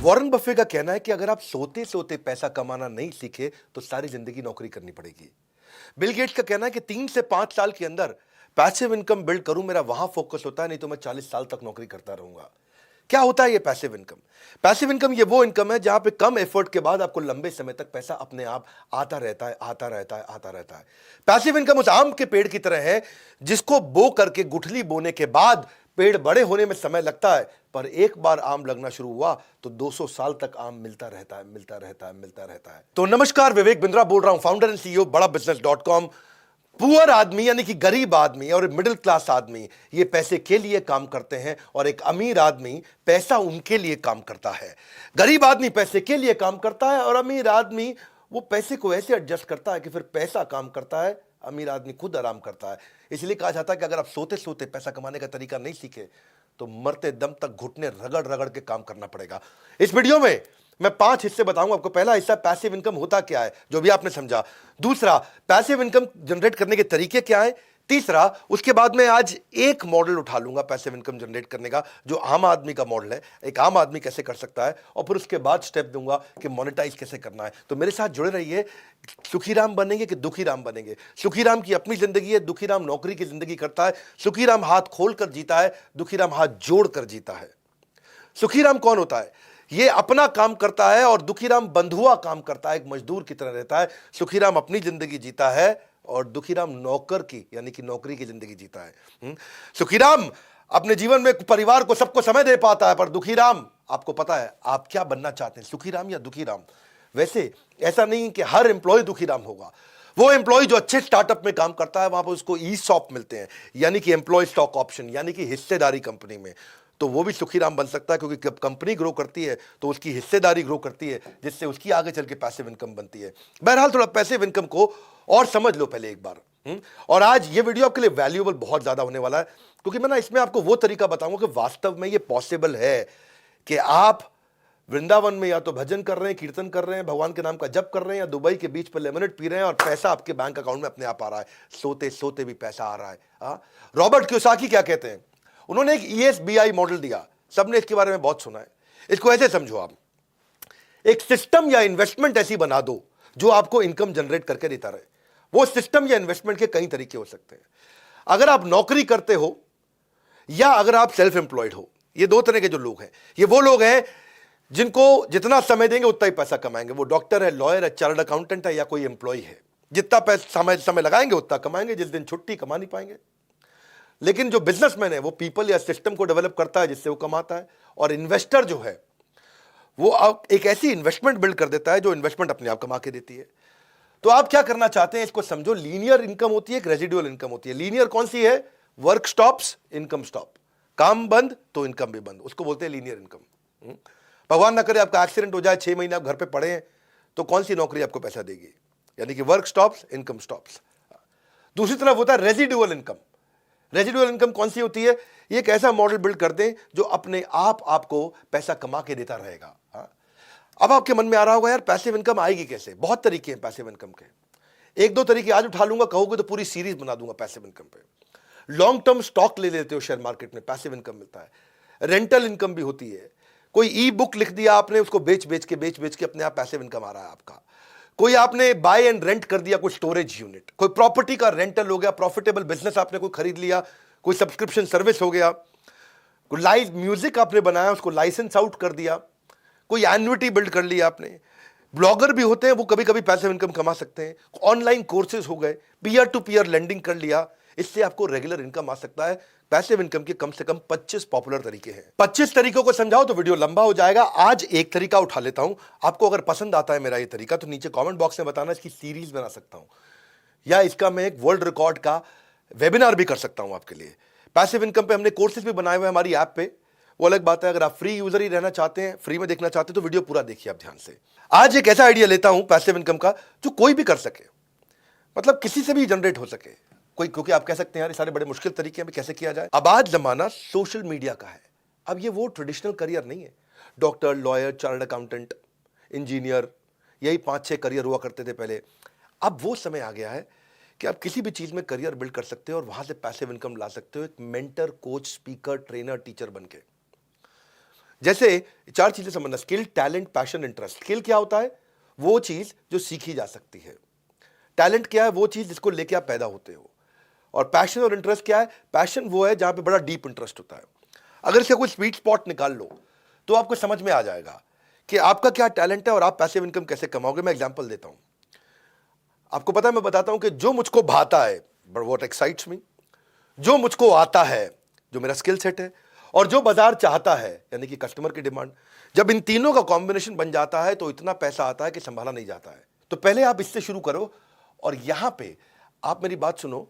Warren Buffett का कहना है कि अगर आप सोते सोते पैसा कमाना नहीं सीखे तो सारी जिंदगी नौकरी करनी पड़ेगी। बिल गेट्स का कहना है कि 3 से 5 साल के अंदर पैसिव इनकम बिल्ड करूं, मेरा वहां फोकस होता है, नहीं तो मैं 40 साल तक नौकरी करता रहूंगा। क्या होता है ये पैसिव इनकम? पैसिव इनकम ये वो इनकम है जहां पे कम एफर्ट के बाद आपको लंबे समय तक पैसा अपने आप आता रहता है, आता रहता है, आता रहता है। पैसिव इनकम उस आम के पेड़ की तरह है जिसको बो करके गुठली बोने के बाद पेड़ बड़े होने में समय लगता है, पर एक बार आम लगना शुरू हुआ तो 200 साल तक आम मिलता रहता है, मिलता रहता है, मिलता रहता है। तो नमस्कार, विवेक बिंद्रा बोल रहा हूं, फाउंडर एंड सीईओ बड़ा बिजनेस.com। पुअर आदमी यानी कि गरीब आदमी और मिडिल क्लास आदमी ये पैसे के लिए काम करते हैं और एक अमीर आदमी पैसा उनके लिए काम करता है। गरीब आदमी पैसे के लिए काम करता है और अमीर आदमी वो पैसे को ऐसे एडजस्ट करता है कि फिर पैसा काम करता है, अमीर आदमी खुद आराम करता है। इसलिए कहा जाता है कि अगर आप सोते सोते पैसा कमाने का तरीका नहीं सीखे तो मरते दम तक घुटने रगड़ रगड़ के काम करना पड़ेगा। इस वीडियो में मैं 5 हिस्से बताऊंगा आपको। पहला हिस्सा पैसिव इनकम होता क्या है, जो भी आपने समझा। दूसरा, पैसिव इनकम जनरेट करने के तरीके क्या है। तीसरा, उसके बाद में आज एक मॉडल उठा लूंगा पैसिव इनकम जनरेट करने का, जो आम आदमी का मॉडल है, एक आम आदमी कैसे कर सकता है, और फिर उसके बाद स्टेप दूंगा कि मोनेटाइज कैसे करना है। तो मेरे साथ जुड़े रहिए। सुखी राम बनेंगे कि दुखी राम बनेंगे? सुखी राम की अपनी जिंदगी है, दुखी राम नौकरी की जिंदगी करता है। सुखी राम हाथ खोल कर जीता है, दुखी राम हाथ जोड़ कर जीता है। सुखी राम कौन होता है? ये अपना काम करता है और दुखीराम बंधुआ काम करता है, एक मजदूर की तरह रहता है। सुखीराम अपनी जिंदगी जीता है और दुखीराम नौकर की यानी कि नौकरी की जिंदगी जीता है। सुखीराम अपने जीवन में परिवार को सबको समय दे पाता है, पर दुखीराम, आपको पता है आप क्या बनना चाहते हैं, सुखीराम या दुखीराम? वैसे ऐसा नहीं कि हर एम्प्लॉय दुखीराम होगा। वो एम्प्लॉय जो अच्छे स्टार्टअप में काम करता है वहां पर उसको ईसॉप मिलते हैं, यानी कि एम्प्लॉय स्टॉक ऑप्शन, यानी कि हिस्सेदारी कंपनी में, तो वो भी सुखीराम बन सकता है, क्योंकि जब कंपनी ग्रो करती है तो उसकी हिस्सेदारी ग्रो करती है, जिससे उसकी आगे चल के पैसिव इनकम बनती है। बहरहाल थोड़ा पैसिव इनकम को और समझ लो पहले एक बार। और आज ये वीडियो आपके लिए वैल्यूएबल बहुत ज्यादा होने वाला है, क्योंकि मैं ना इसमें आपको वो तरीका बताऊंगा कि वास्तव में ये पॉसिबल है कि आप वृंदावन में या तो भजन कर रहे हैं, कीर्तन कर रहे हैं, भगवान के नाम का जप कर रहे हैं, या दुबई के बीच पर लेमनेड पी रहे हैं और पैसा आपके बैंक अकाउंट में अपने आप आ रहा है, सोते सोते भी पैसा आ रहा है। रॉबर्ट कियोसाकी क्या कहते हैं? उन्होंने एक ESBI मॉडल दिया, सबने इसके बारे में बहुत सुना है। इसको ऐसे समझो, आप एक सिस्टम या इन्वेस्टमेंट ऐसी बना दो जो आपको इनकम जनरेट करके देता रहे। वो सिस्टम या इन्वेस्टमेंट के कई तरीके हो सकते हैं। अगर आप नौकरी करते हो या अगर आप सेल्फ एम्प्लॉयड हो, ये दो तरह के जो लोग हैं, ये वो लोग हैं जिनको जितना समय देंगे उतना ही पैसा कमाएंगे। वो डॉक्टर है, लॉयर है, चार्टर्ड अकाउंटेंट है, या कोई एम्प्लॉय है, जितना पैसा समय लगाएंगे उतना कमाएंगे, जिस दिन छुट्टी कमा नहीं पाएंगे। लेकिन जो बिजनेसमैन है वो पीपल या सिस्टम को डेवलप करता है जिससे वो कमाता है, और इन्वेस्टर जो है वो एक ऐसी इन्वेस्टमेंट बिल्ड कर देता है जो इन्वेस्टमेंट अपने आप कमा के देती है। तो आप क्या करना चाहते हैं इसको समझो। लीनियर इनकम होती है, एक रेजिडुअल इनकम होती है। लीनियर कौन सी है? Work stops, income stop. काम बंद तो इनकम भी बंद, उसको बोलते हैं लीनियर इनकम। भगवान ना करे आपका एक्सीडेंट हो जाए, 6 महीने आप घर पे पड़े हैं, तो कौन सी नौकरी आपको पैसा देगी? यानी कि वर्क स्टॉप्स, इनकम स्टॉप्स। दूसरी तरफ होता है रेजिडुअल इनकम। रेजिडुअल इनकम कौन सी होती है? ये एक ऐसा मॉडल बिल्ड कर दें जो अपने आप आपको पैसा कमा के देता रहेगा। अब आपके मन में आ रहा होगा, यार पैसिव इनकम आएगी कैसे? बहुत तरीके हैं पैसिव इनकम के। एक दो तरीके आज उठा लूंगा, कहोगे तो पूरी सीरीज बना दूंगा पैसिव इनकम पे। लॉन्ग टर्म स्टॉक ले लेते हो शेयर मार्केट में, पैसिव इनकम मिलता है। रेंटल इनकम भी होती है। कोई ई बुक लिख दिया आपने, उसको बेच बेच के अपने आप पैसिव इनकम आ रहा है आपका। कोई आपने बाय एंड रेंट कर दिया, कोई स्टोरेज यूनिट, कोई प्रॉपर्टी का रेंटल हो गया, प्रॉफिटेबल बिजनेस आपने कोई खरीद लिया, कोई सब्सक्रिप्शन सर्विस हो गया, कोई लाइव म्यूजिक आपने बनाया उसको लाइसेंस आउट कर दिया, कोई एन्युटी बिल्ड कर लिया आपने। ब्लॉगर भी होते हैं, वो कभी कभी पैसिव इनकम कमा सकते हैं। ऑनलाइन कोर्सेज हो गए, पीयर टू पीयर लेंडिंग कर लिया, इससे आपको रेगुलर इनकम आ सकता है। पैसिव इनकम के कम से कम 25 पॉपुलर तरीके हैं। 25 तरीकों को समझाओ तो वीडियो लंबा हो जाएगा। आज एक तरीका उठा लेता हूं। आपको अगर पसंद आता है मेरा ये तरीका तो नीचे कमेंट बॉक्स में बताना, इसकी सीरीज बना सकता हूं, या इसका मैं एक वर्ल्ड रिकॉर्ड का वेबिनार भी कर सकता हूं आपके लिए। पैसिव इनकम पे हमने कोर्सेज भी बनाए हुए हैं हमारी ऐप पे, वो अलग बात है। अगर आप फ्री यूजर ही रहना चाहते हैं, फ्री में देखना चाहते हैं, तो वीडियो पूरा देखिए आप ध्यान से। आज एक ऐसा आइडिया लेता हूं पैसिव इनकम का जो कोई भी कर सके, मतलब किसी से भी जनरेट हो सके कोई, क्योंकि आप कह सकते हैं यार ये सारे बड़े मुश्किल तरीके हैं, कैसे किया जाए। अब आज जमाना सोशल मीडिया का है। अब ये वो ट्रेडिशनल करियर नहीं है, doctor, lawyer, chartered accountant, engineer, यही 5-6 करियर हुआ करते थे पहले। अब वो समय आ गया है कि आप किसी भी चीज में करियर बिल्ड कर सकते हो और वहां से पैसिव इनकम ला सकते हो, एक mentor, coach, speaker, trainer, teacher बनके। जैसे 4 चीजें समझना, skill, talent, passion, interest. Skill क्या होता है? वो चीज जो सीखी जा सकती है। टैलेंट क्या है? वो चीज जिसको लेके आप पैदा होते हो। और पैशन और इंटरेस्ट क्या है? पैशन वो है जहां पे बड़ा डीप इंटरेस्ट होता है। अगर इसका कोई स्वीट स्पॉट निकाल लो तो आपको समझ में आ जाएगा कि आपका क्या टैलेंट है और आप पैसिव इनकम कैसे कमाओगे। मैं एग्जांपल देता हूं। आपको पता है, मैं बताता हूं कि जो मुझको भाता है, बट व्हाट एक्साइट्स मी, जो मुझको आता है, जो मेरा स्किल सेट है, और जो बाजार चाहता है, यानी कि कस्टमर की डिमांड, जब इन तीनों का कॉम्बिनेशन बन जाता है तो इतना पैसा आता है कि संभाला नहीं जाता है। तो पहले आप इससे शुरू करो। और यहां पे आप मेरी बात सुनो,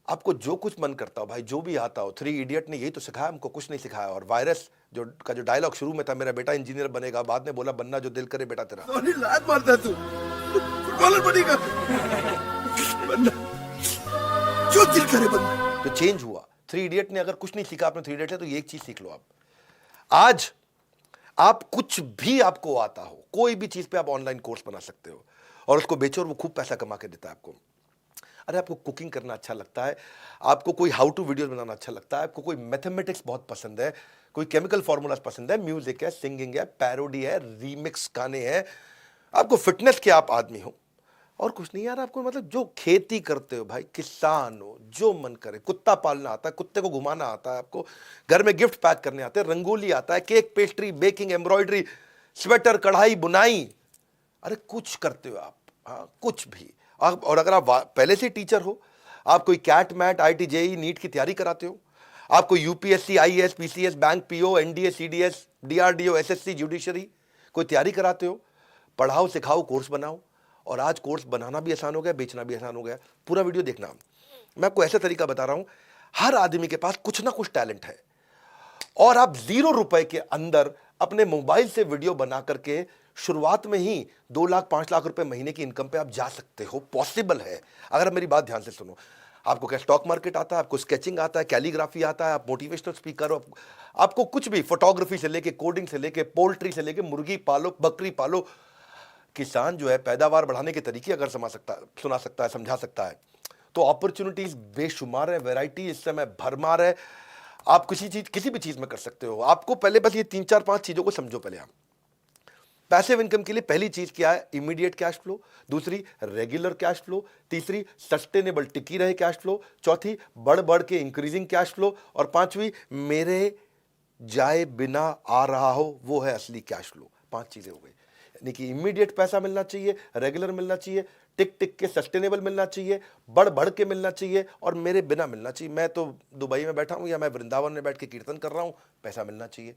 आपको जो कुछ मन करता हो भाई, जो भी आता हो, 3 इडियट ने यही तो सिखाया हमको, कुछ नहीं सिखाया। और वायरस जो डायलॉग शुरू में था, मेरा बेटा इंजीनियर बनेगा, बाद में बोला बनना जो दिल करे बेटा तेरा। लात मारता तू, फुटबॉलर बनेगा, बनना जो दिल करे बनना। तो चेंज हुआ। 3 इडियट ने अगर कुछ नहीं सीखा आपने 3 इडियट है, तो ये एक चीज सीख लो आप। आज आप कुछ भी आपको आता हो, कोई भी चीज पे आप ऑनलाइन कोर्स बना सकते हो और उसको बेचो और वो खूब पैसा कमा के देता है आपको। अरे आपको कुकिंग करना अच्छा लगता है, आपको कोई हाउ टू वीडियो बनाना अच्छा लगता है, आपको कोई मैथमेटिक्स बहुत पसंद है, कोई केमिकल फॉर्मूलाज पसंद है, म्यूजिक है, सिंगिंग है, पैरोडी है, रीमिक्स गाने हैं, आपको फिटनेस के आप आदमी हो और कुछ नहीं यार, आपको मतलब जो खेती करते हो भाई, किसान हो, जो मन करे, कुत्ता पालना आता है, कुत्ते को घुमाना आता है, आपको घर में गिफ्ट पैक करने आते हैं, रंगोली आता है, cake, pastry, baking, embroidery, sweater, कढ़ाई, बुनाई, अरे कुछ करते हो आप। हाँ, कुछ भी। और अगर आप पहले से टीचर हो, आप कोई CAT MAT, IIT, JEE, NEET की तैयारी कराते हो, आप कोई UPSC, IAS, PCS, bank PO, NDA, CDS, DRDO, SSC, judiciary, कोई तैयारी कराते हो, पढ़ाओ, सिखाओ, कोर्स बनाओ। और आज कोर्स बनाना भी आसान हो गया, बेचना भी आसान हो गया। पूरा वीडियो देखना। मैं आपको ऐसा तरीका बता रहा हूं, हर आदमी के पास कुछ ना कुछ टैलेंट है और आप 0 रुपए के अंदर अपने मोबाइल से वीडियो बना करके शुरुआत में ही 2 लाख 5 लाख रुपए महीने की इनकम पे आप जा सकते हो। पॉसिबल है, अगर आप मेरी बात ध्यान से सुनो। आपको क्या स्टॉक मार्केट आता है, आपको स्केचिंग आता है, कैलीग्राफी आता है, आप मोटिवेशनल स्पीकर हो, आपको कुछ भी, फोटोग्राफी से लेके, कोडिंग से लेके, पोल्ट्री से लेके, मुर्गी पालो, बकरी पालो। किसान जो है पैदावार बढ़ाने के तरीके अगर सुना सकता है, समझा सकता है, तो अपॉर्चुनिटीज बेशुमार है, वैरायटी इस समय भरमार है। आप किसी भी चीज में कर सकते हो। आपको पहले बस ये 3-4-5 चीजों को समझो। पहले आप पैसिव इनकम के लिए पहली चीज क्या है? Immediate cash flow. दूसरी, रेगुलर कैश फ्लो। तीसरी, सस्टेनेबल टिकी रहे कैश फ्लो। चौथी, बढ़ बढ़ के इंक्रीजिंग कैश फ्लो। और पांचवी, मेरे जाए बिना आ रहा हो, वो है असली कैश फ्लो। 5 चीजें हो गई। यानी कि इमीडिएट पैसा मिलना चाहिए, रेगुलर मिलना चाहिए, टिक टिक के सस्टेनेबल मिलना चाहिए, बढ़ बढ़ के मिलना चाहिए, और मेरे बिना मिलना चाहिए। मैं तो दुबई में बैठा हूं या मैं वृंदावन में बैठ के कीर्तन कर रहा हूं, पैसा मिलना चाहिए।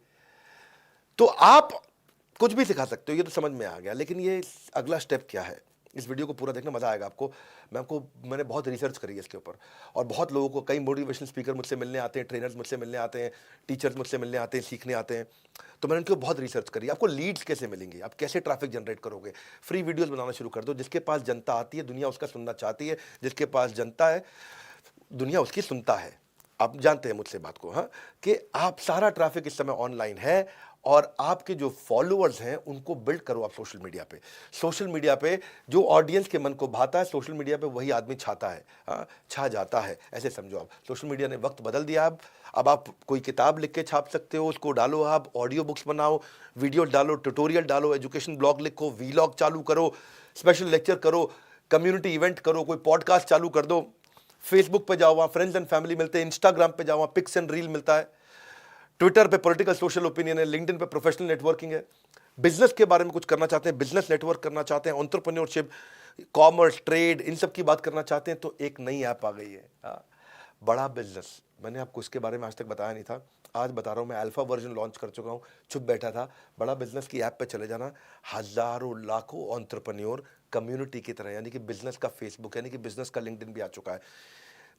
तो आप कुछ भी सिखा सकते हो, ये तो समझ में आ गया। लेकिन ये अगला स्टेप क्या है? इस वीडियो को पूरा देखना, मजा आएगा आपको। मैंने बहुत रिसर्च करी है इसके ऊपर, और बहुत लोगों को, कई मोटिवेशनल स्पीकर मुझसे मिलने आते हैं, ट्रेनर्स मुझसे मिलने आते हैं, टीचर्स मुझसे मिलने आते हैं, सीखने आते हैं। तो मैंने उनके बहुत रिसर्च करी। आपको लीड्स कैसे मिलेंगे, आप कैसे ट्रैफिक जनरेट करोगे? फ्री वीडियोस बनाना शुरू कर दो। जिसके पास जनता आती है, दुनिया उसका सुनना चाहती है। जिसके पास जनता है, दुनिया उसकी सुनता है। आप जानते हैं मुझसे बात को, हाँ, कि आप सारा ट्रैफिक इस समय ऑनलाइन है, और आपके जो फॉलोअर्स हैं उनको बिल्ड करो आप सोशल मीडिया पे। सोशल मीडिया पे जो ऑडियंस के मन को भाता है, सोशल मीडिया पे वही आदमी छाता है, हाँ, छा जाता है, ऐसे समझो आप। सोशल मीडिया ने वक्त बदल दिया। अब आप कोई किताब लिख के छाप सकते हो, उसको डालो, आप ऑडियो बुक्स बनाओ, वीडियो डालो, ट्यूटोरियल डालो, एजुकेशन ब्लॉग लिखो, वीलॉग चालू करो, स्पेशल लेक्चर करो, कम्युनिटी इवेंट करो, कोई पॉडकास्ट चालू कर दो, फेसबुक पे जाओ, वहाँ फ्रेंड्स एंड फैमिली मिलते हैं, इंस्टाग्राम पे जाओ, वहाँ पिक्स एंड रील मिलता है, ट्विटर पे पॉलिटिकल सोशल ओपिनियन है, लिंक्डइन पे प्रोफेशनल नेटवर्किंग है। बिजनेस के बारे में कुछ करना चाहते हैं, बिजनेस नेटवर्क करना चाहते हैं, एंटरप्रेन्योरशिप, कॉमर्स, ट्रेड, इन सब की बात करना चाहते हैं, तो एक नई ऐप आ गई है, हाँ, बड़ा बिजनेस। मैंने आपको इसके बारे में आज तक बताया नहीं था, आज बता रहा हूँ। मैं अल्फा वर्जन लॉन्च कर चुका हूँ, चुप बैठा था। बड़ा बिजनेस की ऐप पे चले जाना, हजारों लाखों एंटरप्रेन्योर कम्युनिटी की तरह, यानी कि बिजनेस का फेसबुक, यानी कि बिजनेस का लिंक्डइन भी आ चुका है।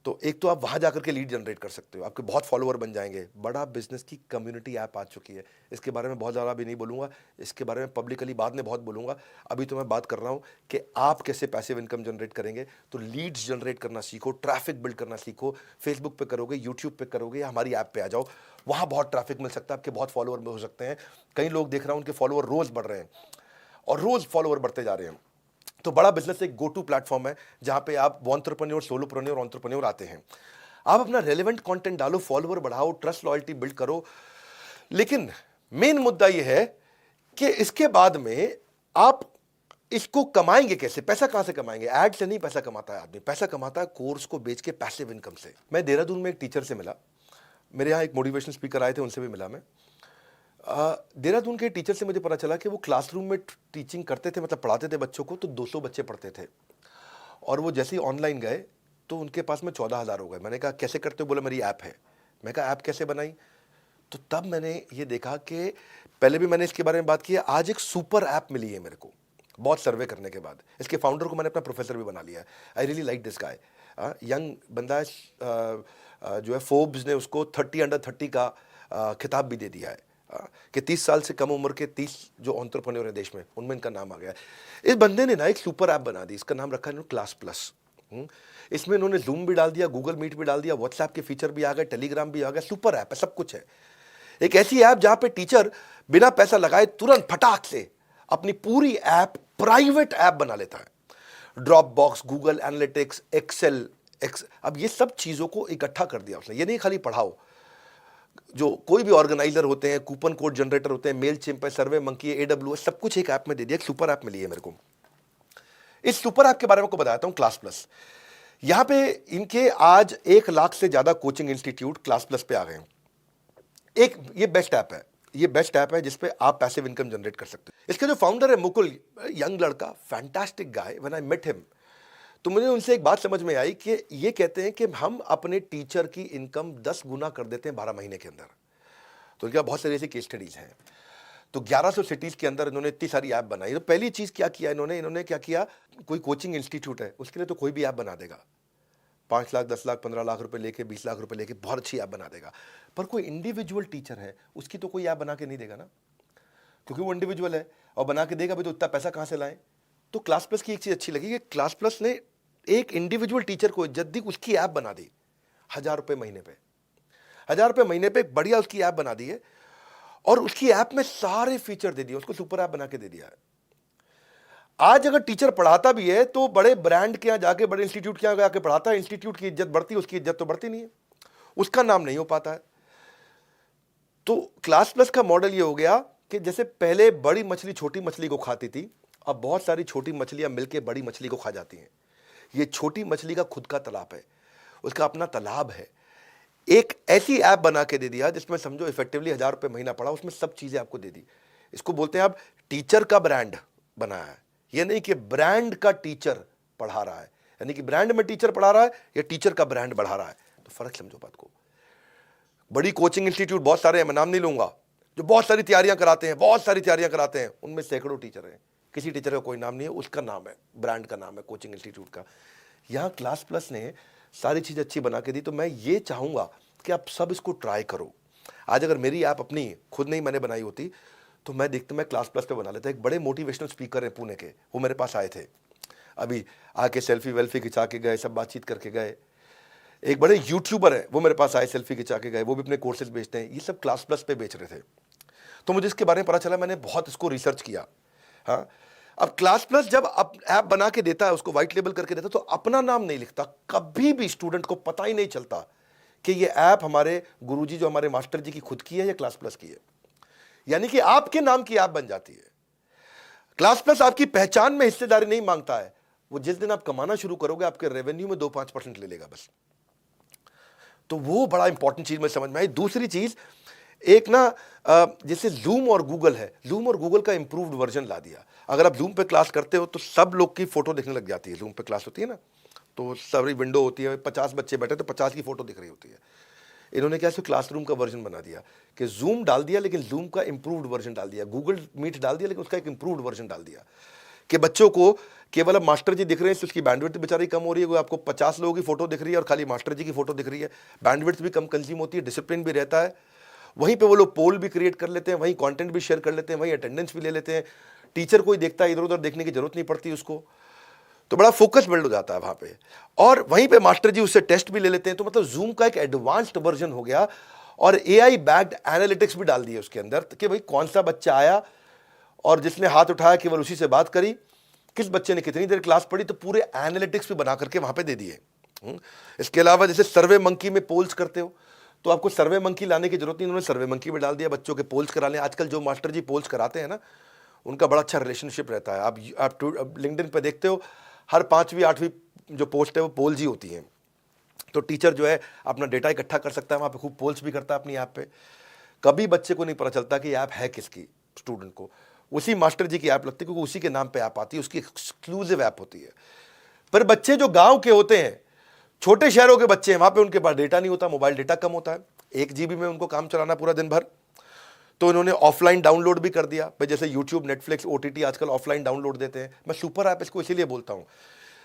तो एक तो आप वहां जाकर के लीड जनरेट कर सकते हो, आपके बहुत फॉलोअर बन जाएंगे। बड़ा बिजनेस की कम्युनिटी ऐप आ चुकी है। इसके बारे में बहुत ज़्यादा भी नहीं बोलूँगा, इसके बारे में पब्लिकली बाद में बहुत बोलूँगा। अभी तो मैं बात कर रहा हूँ कि आप कैसे पैसिव इनकम जनरेट करेंगे। तो लीड्स जनरेट करना सीखो, ट्रैफिक बिल्ड करना सीखो। फेसबुक पे करोगे, यूट्यूब पे करोगे, या हमारी ऐप पे आ जाओ, वहाँ बहुत ट्रैफिक मिल सकता है, आपके बहुत फॉलोअर हो सकते हैं। कई लोग देख रहा हूँ उनके फॉलोअर रोज़ बढ़ रहे हैं, और रोज़ फॉलोअर बढ़ते जा रहे हैं। तो बड़ा बिजनेस एक गो टू प्लेटफॉर्म है जहाँ पे आप एंटरप्रेन्योर, सोलोप्रेन्योर, एंटरप्रेन्योर आते हैं। आप अपना रेलेवेंट कंटेंट डालो, फॉलोअर बढ़ाओ, ट्रस्ट लॉयल्टी बिल्ड करो। लेकिन मेन मुद्दा यह है कि इसके बाद में आप इसको कमाएंगे कैसे, पैसा कहां से कमाएंगे? ऐड से नहीं पैसा कमाता है आदमी, पैसा कमाता है कोर्स को बेच के पैसिव इनकम से। मैं देहरादून में एक टीचर से मिला, मेरे यहाँ एक मोटिवेशनल स्पीकर आए थे, उनसे भी मिला मैं। देहरादून के टीचर से मुझे पता चला कि वो क्लासरूम में टीचिंग करते थे, मतलब पढ़ाते थे बच्चों को, तो 200 बच्चे पढ़ते थे, और वो जैसे ही ऑनलाइन गए तो उनके पास में 14,000 हो गए। मैंने कहा कैसे करते हो? बोला मेरी ऐप है। मैं कहा ऐप कैसे बनाई? तो तब मैंने ये देखा कि पहले भी मैंने इसके बारे में बात की है, आज एक सुपर ऐप मिली है मेरे को, बहुत सर्वे करने के बाद। इसके फाउंडर को मैंने अपना प्रोफेसर भी बना लिया है। I really like this guy, young बंदा है, जो है फोर्ब्स ने उसको 30 अंडर 30 का खिताब भी दे दिया है, कि 30 साल से कम उम्र के 30 जो एंटरप्रेन्योर है देश में, उनमें इनका नाम आ गया है। इस बंदे ने ना एक सुपर ऐप बना दी, इसका नाम रखा है क्लास प्लस। इसमें इन्होंने जूम भी डाल दिया, गूगल मीट भी डाल दिया, व्हाट्सएप के फीचर भी आ गए, टेलीग्राम भी आ गया, सुपर ऐप है, सब कुछ है। एक ऐसी ऐप जहां पे टीचर बिना पैसा लगाए तुरंत फटाक से अपनी पूरी ऐप प्राइवेट ऐप बना लेता है। Dropbox, Google analytics, Excel, अब ये सब चीजों को इकट्ठा कर दिया उसने। ये नहीं खाली पढ़ाओ, जो कोई भी ऑर्गेनाइजर होते हैं, कूपन कोड जनरेटर होते हैं, मेल चिम्प है, सर्वे मंकी है, AWS, सब कुछ एक ऐप में दे दिया। एक सुपर ऐप मिली है मेरे को। इस सुपर ऐप के बारे में आपको बताता हूं, क्लास प्लस। यहां पे इनके आज 1 लाख से ज्यादा कोचिंग इंस्टीट्यूट क्लास प्लस पे आ गए हैं। एक ये बेस्ट ऐप है, ये बेस्ट ऐप है जिसपे आप पैसिव इनकम जनरेट कर सकते हो। इसके जो फाउंडर है मुकुल, यंग लड़का, fantastic guy. When I met him तो मुझे उनसे एक बात समझ में आई कि ये कहते हैं कि हम अपने टीचर की इनकम 10 गुना कर देते हैं 12 महीने के अंदर। तो इनका बहुत सारी ऐसी केस स्टडीज हैं। तो 1100 सिटीज के अंदर इन्होंने इतनी सारी ऐप बनाई। तो पहली चीज क्या किया इन्होंने क्या किया, कोई कोचिंग इंस्टीट्यूट है उसके लिए तो कोई भी ऐप बना देगा, 5 लाख, 10 लाख, 15 लाख रुपए लेके, 20 लाख रुपए लेके बहुत अच्छी ऐप बना देगा। पर कोई इंडिविजुअल टीचर है, उसकी तो कोई ऐप बना के नहीं देगा ना, क्योंकि वो इंडिविजुअल है, और बना के देगा भी तो इतना पैसा कहां से लाएं। तो क्लास प्लस की एक चीज अच्छी लगी कि क्लास प्लस ने एक इंडिविजुअल टीचर को इज्जत दी, उसकी ऐप बना दी 1,000 रुपए महीने पे, 1,000 रुपए महीने पे बढ़िया उसकी ऐप बना दी है, और उसकी ऐप में सारे फीचर दे दिए, उसको सुपर ऐप बना के दे दिया है। आज अगर टीचर पढ़ाता भी है तो बड़े ब्रांड के यहां जाके, बड़े इंस्टीट्यूट के यहां जाके पढ़ाता है, इंस्टीट्यूट की इज्जत बढ़ती है, उसकी इज्जत तो बढ़ती नहीं है, उसका नाम नहीं हो पाता है। तो क्लास प्लस का मॉडल ये हो गया कि जैसे पहले बड़ी मछली छोटी मछली को खाती थी, अब बहुत सारी छोटी मछलियां मिलकर बड़ी मछली को खा जाती हैं। ये छोटी मछली का खुद का तालाब है, उसका अपना तालाब है। एक ऐसी ऐप बना के दे दिया जिसमें समझो इफेक्टिवली 1,000 रुपए महीना पड़ा, उसमें सब चीजें आपको दे दी। इसको बोलते हैं आप टीचर का ब्रांड बनाया है। ये नहीं कि ब्रांड का टीचर पढ़ा रहा है, यानी कि ब्रांड में टीचर पढ़ा रहा है या टीचर का ब्रांड बढ़ा रहा है, तो फर्क समझो बात को। बड़ी कोचिंग इंस्टीट्यूट बहुत सारे हैं, मैं नाम नहीं लूंगा, जो बहुत सारी तैयारियां कराते हैं, बहुत सारी तैयारियां कराते हैं, उनमें सैकड़ों टीचर हैं, किसी टीचर का कोई नाम नहीं है, उसका नाम है, ब्रांड का नाम है कोचिंग इंस्टीट्यूट का। यहां क्लास प्लस ने सारी चीज अच्छी बना के दी। तो मैं ये चाहूंगा कि आप सब इसको ट्राई करो। आज अगर मेरी ऐप अपनी खुद नहीं मैंने बनाई होती तो मैं क्लास प्लस पे बना लेता। एक बड़े मोटिवेशनल स्पीकर हैं पुणे के, वो मेरे पास आए थे, अभी आके सेल्फी वेल्फी खिंचा के गए, सब बातचीत करके गए। एक बड़े यूट्यूबर है, वो मेरे पास आए, सेल्फी खिंचा के गए, वो भी अपने कोर्सेज बेचते हैं। ये सब क्लास प्लस पे बेच रहे थे। तो मुझे इसके बारे में पता चला, मैंने बहुत इसको रिसर्च किया। हाँ, अब क्लास प्लस जब ऐप बना के देता है, उसको व्हाइट लेबल करके देता है, तो अपना नाम नहीं लिखता। कभी भी स्टूडेंट को पता ही नहीं चलता कि ये ऐप हमारे गुरुजी, जो हमारे मास्टर जी की खुद की है या क्लास प्लस की है। यानी कि आपके नाम की ऐप बन जाती है। क्लास प्लस आपकी पहचान में हिस्सेदारी नहीं मांगता है। वो जिस दिन आप कमाना शुरू करोगे, आपके रेवेन्यू में 2-5% ले लेगा बस। तो वो बड़ा इंपॉर्टेंट चीज में समझ में आई। दूसरी चीज, एक ना जैसे जूम और गूगल है, जूम और गूगल का इंप्रूव्ड वर्जन ला दिया। अगर आप जूम पे क्लास करते हो तो सब लोग की फोटो दिखने लग जाती है। जूम पे क्लास होती है ना, तो सारी विंडो होती है, 50 बच्चे बैठे तो 50 की फोटो दिख रही होती है। इन्होंने क्या क्लासरूम का वर्जन बना दिया कि जूम डाल दिया, लेकिन जूम का इंप्रूव्ड वर्जन डाल दिया। गूगल मीट डाल दिया, लेकिन उसका एक इंप्रूव्ड वर्जन डाल दिया कि बच्चों को केवल अब मास्टर जी दिख रहे हैं, तो उसकी बैंडविड्थ बेचारी कम हो रही है। वो आपको 50 लोगों की फोटो दिख रही है और खाली मास्टर जी की फोटो दिख रही है, बैंडविड्थ भी कम कंज्यूम होती है, डिसिप्लिन भी रहता है। वहीं पे वो लोग पोल भी क्रिएट कर लेते हैं, वहीं कंटेंट भी शेयर कर लेते हैं, वहीं अटेंडेंस भी ले लेते हैं। टीचर कोई देखता है, इधर उधर देखने की जरूरत नहीं पड़ती उसको, तो बड़ा फोकस बिल्ड हो जाता है वहां पे। और वहीं पे मास्टर जी उससे टेस्ट भी ले लेते हैं। तो मतलब जूम का एक एडवांस्ड वर्जन हो गया, और एआई बैक्ड एनालिटिक्स भी डाल दिए उसके अंदर कि भाई कौन सा बच्चा आया और जिसने हाथ उठाया केवल उसी से बात करी, किस बच्चे ने कितनी देर क्लास पढ़ी, तो पूरे एनालिटिक्स भी बना करके वहां पे दे दिए। इसके अलावा जैसे सर्वे मंकी में पोल्स करते हो, तो आपको सर्वे मंकी लाने की जरूरत नहीं, उन्होंने सर्वे मंकी में डाल दिया, बच्चों के पोल्स करा लें। आजकल जो मास्टर जी पोल्स कराते हैं ना, उनका बड़ा अच्छा रिलेशनशिप रहता है। आप लिंक्डइन पे देखते हो, हर 5वीं 8वीं जो पोस्ट है वो पोल्स ही होती हैं। तो टीचर जो है अपना डेटा इकट्ठा कर सकता है, वहाँ पे खूब पोल्स भी करता है अपनी ऐप पे। कभी बच्चे को नहीं पता चलता कि ऐप है किसकी, स्टूडेंट को उसी मास्टर जी की ऐप लगती है, क्योंकि उसी के नाम पे ऐप आती है, उसकी एक्सक्लूसिव ऐप होती है। पर बच्चे जो गांव के होते हैं, छोटे शहरों के बच्चे हैं, वहाँ पे उनके पास डेटा नहीं होता, मोबाइल डेटा कम होता है, 1 GB में उनको काम चलाना पूरा दिन भर। तो इन्होंने ऑफलाइन डाउनलोड भी कर दिया भाई, जैसे यूट्यूब, नेटफ्लिक्स, OTT आजकल ऑफलाइन डाउनलोड देते हैं। मैं सुपर ऐप इसको इसीलिए बोलता हूँ।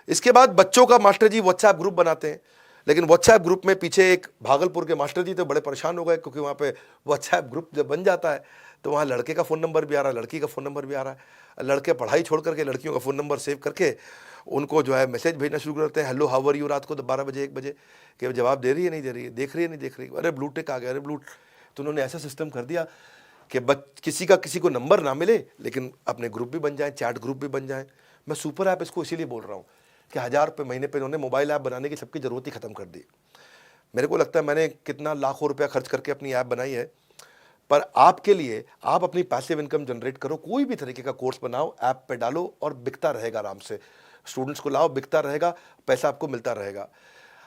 इसके बाद बच्चों का मास्टर जी व्हाट्सएप ग्रुप बनाते हैं, लेकिन व्हाट्सएप ग्रुप में पीछे एक भागलपुर के मास्टर जी तो बड़े परेशान हो गए, क्योंकि वहाँ पे व्हाट्सएप ग्रुप जब बन जाता है तो वहाँ लड़के का फ़ोन नंबर भी आ रहा है, लड़की का फ़ोन नंबर भी आ रहा है। लड़के पढ़ाई छोड़ करके लड़कियों का फ़ोन नंबर सेव करके उनको जो है मैसेज भेजना शुरू करते हैं, हेलो हाउ आर यू, रात को 12 बजे 1 बजे, कि जवाब दे रही है नहीं दे रही है, देख रही है नहीं देख रही है, अरे ब्लू टिक आ गया, अरे ब्लू। तो उन्होंने ऐसा सिस्टम कर दिया कि किसी का किसी को नंबर ना मिले, लेकिन अपने ग्रुप भी बन जाए, चैट ग्रुप भी बन जाए। मैं सुपर ऐप इसको इसीलिए बोल रहा हूँ कि 1000 रुपये महीने पे इन्होंने मोबाइल ऐप बनाने की सबकी ज़रूरत ही ख़त्म कर दी। मेरे को लगता है मैंने कितना लाखों रुपया खर्च करके अपनी ऐप बनाई है, पर आपके लिए आप अपनी पैसिव इनकम जनरेट करो, कोई भी तरीके का कोर्स बनाओ, ऐप पे डालो और बिकता रहेगा आराम से। स्टूडेंट्स को लाओ, बिकता रहेगा, पैसा आपको मिलता रहेगा।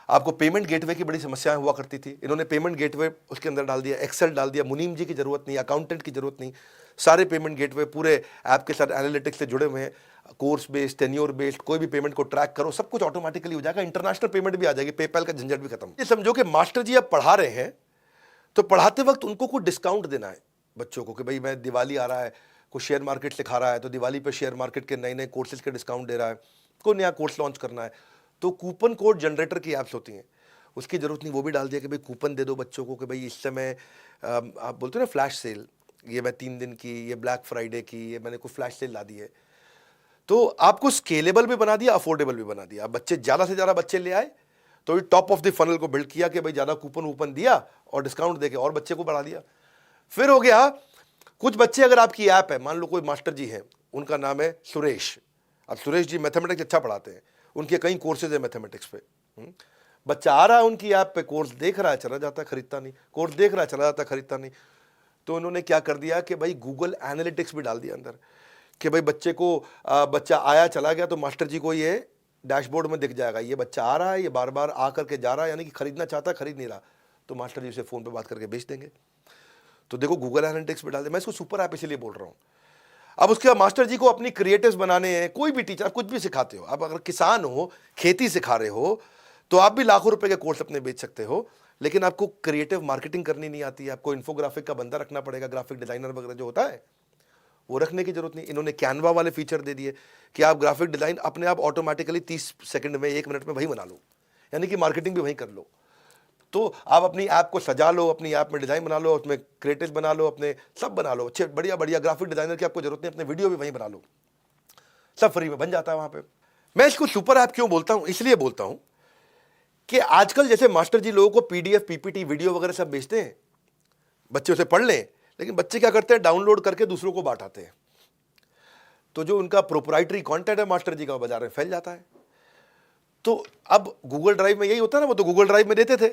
आपको पेमेंट गेटवे की बड़ी समस्याएं हुआ करती थी, इन्होंने पेमेंट गेटवे उसके अंदर डाल दिया, एक्सेल डाल दिया, मुनीम जी की जरूरत नहीं, अकाउंटेंट की जरूरत नहीं, सारे पेमेंट गेटवे पूरे ऐप के साथ एनालिटिक्स से जुड़े हुए हैं। कोर्स बेस्ड, टेन्योर बेस्ड, कोई भी पेमेंट को ट्रैक करो, सब कुछ ऑटोमेटिकली हो जाएगा। इंटरनेशनल पेमेंट भी आ जाएगी, पेपैल का झंझट भी खत्म। ये समझो कि मास्टर जी अब पढ़ा रहे हैं, तो पढ़ाते वक्त उनको कुछ डिस्काउंट देना है बच्चों को, कि भाई मैं दिवाली आ रहा है, कोई शेयर मार्केट सिखा रहा है तो दिवाली पे शेयर मार्केट के नए नए कोर्सेज के डिस्काउंट दे रहा है, कोई नया कोर्स लॉन्च करना है, तो कूपन कोड जनरेटर की ऐप्स होती हैं, उसकी ज़रूरत नहीं, वो भी डाल दिया कि भाई कूपन दे दो बच्चों को, कि भाई इस समय आप बोलते हो ना फ्लैश सेल, ये मैं 3 दिन की, ये ब्लैक फ्राइडे की, ये मैंने कोई फ्लैश सेल ला दी है। तो आपको स्केलेबल भी बना दिया, अफोर्डेबल भी बना दिया। बच्चे ज़्यादा से ज़्यादा बच्चे ले आए तो ये टॉप ऑफ द फनल को बिल्ड किया कि भाई ज़्यादा कूपन वूपन दिया और डिस्काउंट देके और बच्चे को बढ़ा दिया। फिर हो गया कुछ बच्चे, अगर आपकी ऐप है, मान लो कोई मास्टर जी हैं, उनका नाम है सुरेश, अब सुरेश जी मैथमेटिक्स अच्छा पढ़ाते हैं, उनके कई कोर्सेज है मैथमेटिक्स पे। बच्चा आ रहा है उनकी ऐप पे, कोर्स देख रहा है, चला जाता है, खरीदता नहीं, कोर्स देख रहा है, चला जाता है, खरीदता नहीं। तो उन्होंने क्या कर दिया कि भाई गूगल एनालिटिक्स भी डाल दिया अंदर, कि भाई बच्चे को बच्चा आया चला गया तो मास्टर जी को ये डैशबोर्ड में दिख जाएगा, ये बच्चा आ रहा है, ये बार बार आ करके जा रहा है, यानी कि खरीदना चाहता है, खरीद नहीं रहा, तो मास्टर जी से फ़ोन पे बात करके बेच देंगे। तो देखो गूगल एनालिटिक्स पे डाल दे। मैं इसको सुपर ऐप इसलिए बोल रहा हूँ। अब उसके बाद मास्टर जी को अपनी क्रिएटिव्स बनाने हैं, कोई भी टीचर, आप कुछ भी सिखाते हो, आप अगर किसान हो, खेती सिखा रहे हो, तो आप भी लाखों रुपए के कोर्स अपने बेच सकते हो, लेकिन आपको क्रिएटिव मार्केटिंग करनी नहीं आती है, आपको इन्फोग्राफिक का बंदा रखना पड़ेगा, ग्राफिक डिजाइनर वगैरह जो होता है वो रखने की जरूरत नहीं। इन्होंने कैनवा वाले फीचर दे दिए कि आप ग्राफिक डिजाइन अपने आप ऑटोमेटिकली 30 सेकंड में, 1 मिनट में वही बना लो, यानी कि मार्केटिंग भी वहीं कर लो। तो आप अपनी ऐप को सजा लो, अपनी ऐप में डिज़ाइन बना लो, उसमें क्रिएटिव बना लो, अपने सब बना लो, अच्छे बढ़िया बढ़िया ग्राफिक डिज़ाइनर की आपको जरूरत नहीं, अपने वीडियो भी वहीं बना लो, सब फ्री में बन जाता है वहाँ पे। मैं इसको सुपर ऐप क्यों बोलता हूँ, इसलिए बोलता हूँ कि आजकल जैसे मास्टर जी लोगों को PDF, PPT, वीडियो वगैरह सब बेचते हैं, बच्चे उसे पढ़ लें, लेकिन बच्चे क्या करते हैं, डाउनलोड करके दूसरों को बांटाते हैं। तो जो उनका प्रोप्राइटरी कंटेंट है मास्टर जी का, बाजार में फैल जाता है। तो अब गूगल ड्राइव में यही होता है ना, वो तो गूगल ड्राइव में देते थे,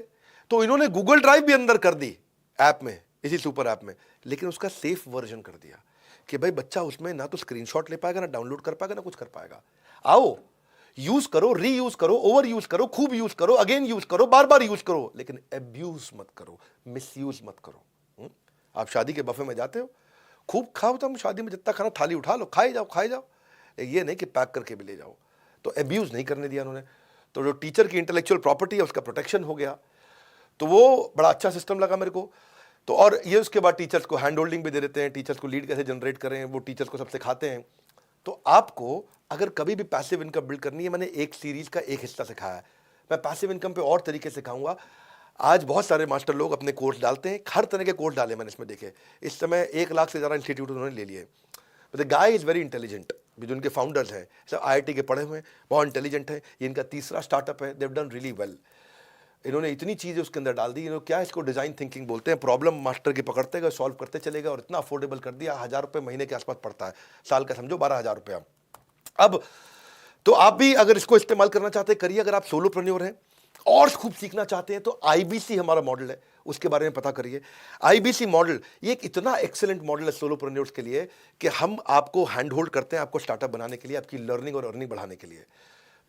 तो इन्होंने गूगल ड्राइव भी अंदर कर दी ऐप में, इसी सुपर ऐप में, लेकिन उसका सेफ वर्जन कर दिया कि भाई बच्चा उसमें ना तो स्क्रीनशॉट ले पाएगा, ना डाउनलोड कर पाएगा, ना कुछ कर पाएगा। आओ यूज करो, रीयूज करो, ओवर यूज करो, खूब यूज करो, अगेन यूज करो, बार बार यूज करो, लेकिन अब्यूज मत करो, मिसयूज मत करो। आप शादी के बफे में जाते हो, खूब खाओ, तुम शादी में जितना खाना थाली उठा लो, खाए जाओ खाए जाओ, ये नहीं कि पैक करके भी ले जाओ। तो अब्यूज नहीं करने दिया उन्होंने। तो जो टीचर की इंटेलेक्चुअल प्रॉपर्टी है उसका प्रोटेक्शन हो गया, तो वो बड़ा अच्छा सिस्टम लगा मेरे को। तो और ये उसके बाद टीचर्स को हैंड होल्डिंग भी दे देते हैं, टीचर्स को लीड कैसे जनरेट करें, वो टीचर्स को सब सिखाते हैं। तो आपको अगर कभी भी पैसिव इनकम बिल्ड करनी है, मैंने एक सीरीज का एक हिस्सा सिखाया है, मैं पैसिव इनकम पे और तरीके सिखाऊंगा। आज बहुत सारे मास्टर लोग अपने कोर्स डालते हैं, हर तरह के कोर्स डाले मैंने इसमें देखे। इस समय 1 लाख से ज़्यादा इंस्टीट्यूट उन्होंने ले लिए। The guy is very intelligent, जो उनके फाउंडर्स हैं सब IIT के पढ़े हुए हैं, बहुत इंटेलिजेंट है। ये इनका तीसरा स्टार्टअप है, देव डन रियली वेल। इन्होंने इतनी चीज़ें उसके अंदर डाल दी, इन्होंने क्या इसको डिज़ाइन थिंकिंग बोलते हैं, प्रॉब्लम मास्टर की पकड़ते गए, सॉल्व करते चले गए और इतना अफोर्डेबल कर दिया। 1000 रुपये महीने के आसपास पड़ता है, साल का समझो 12,000 रुपया। अब तो आप भी अगर इसको इस्तेमाल करना चाहते हैं करिए, अगर आप सोलोप्रेन्योर हैं और खूब सीखना चाहते हैं तो आईबीसी हमारा मॉडल है, उसके बारे में पता करिए। आईबीसी मॉडल ये एक इतना एक्सेलेंट मॉडल है सोलोप्रेन्योर्स के लिए कि हम आपको हैंड होल्ड करते हैं आपको स्टार्टअप बनाने के लिए, आपकी लर्निंग और अर्निंग बढ़ाने के लिए।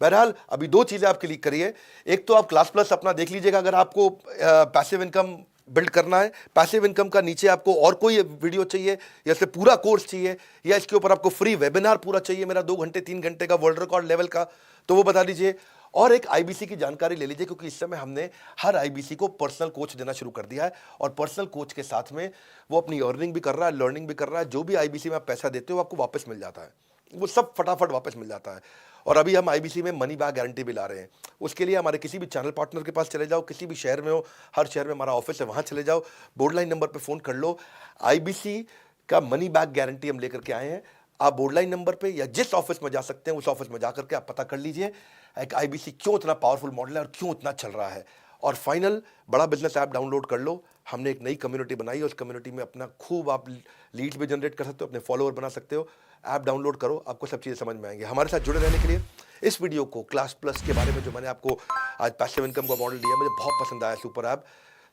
बहरहाल अभी दो चीज़ें आपके लिए करिए, एक तो आप क्लास प्लस अपना देख लीजिएगा अगर आपको पैसिव इनकम बिल्ड करना है। पैसिव इनकम का नीचे आपको और कोई वीडियो चाहिए या इससे पूरा कोर्स चाहिए या इसके ऊपर आपको फ्री वेबिनार पूरा चाहिए मेरा 2 घंटे 3 घंटे का वर्ल्ड रिकॉर्ड लेवल का, तो वो बता दीजिए। और एक आईबीसी की जानकारी ले लीजिए क्योंकि इस समय हमने हर आईबीसी को पर्सनल कोच देना शुरू कर दिया है और पर्सनल कोच के साथ में वो अपनी अर्निंग भी कर रहा है, लर्निंग भी कर रहा है। जो भी आईबीसी में आप पैसा देते हो आपको वापस मिल जाता है, वो सब फटाफट वापस मिल जाता है। और अभी हम आईबीसी में मनी बैक गारंटी भी ला रहे हैं। उसके लिए हमारे किसी भी चैनल पार्टनर के पास चले जाओ, किसी भी शहर में हो, हर शहर में हमारा ऑफिस है, वहाँ चले जाओ, बोर्ड लाइन नंबर पे फ़ोन कर लो। आईबीसी का मनी बैक गारंटी हम लेकर के आए हैं। आप बोर्ड लाइन नंबर पे या जिस ऑफिस में जा सकते हैं उस ऑफिस में जाकर के आप पता कर लीजिए एक आईबीसी क्यों इतना पावरफुल मॉडल है और क्यों इतना चल रहा है। और फाइनल, बड़ा बिजनेस ऐप डाउनलोड कर लो। हमने एक नई कम्युनिटी बनाई है, उस कम्युनिटी में अपना खूब आप लीड्स भी जनरेट कर सकते हो, अपने फॉलोअर बना सकते हो। ऐप डाउनलोड करो, आपको सब चीज़ें समझ में आएंगी। हमारे साथ जुड़े रहने के लिए इस वीडियो को क्लास प्लस के बारे में जो मैंने आपको आज पैसिव इनकम का मॉडल दिया मुझे बहुत पसंद आया। सुपर ऐप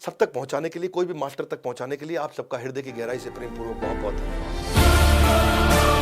सब तक पहुंचाने के लिए, कोई भी मास्टर तक पहुंचाने के लिए आप सबका हृदय की गहराई से प्रेमपूर्वक बहुत बहुत धन्यवाद।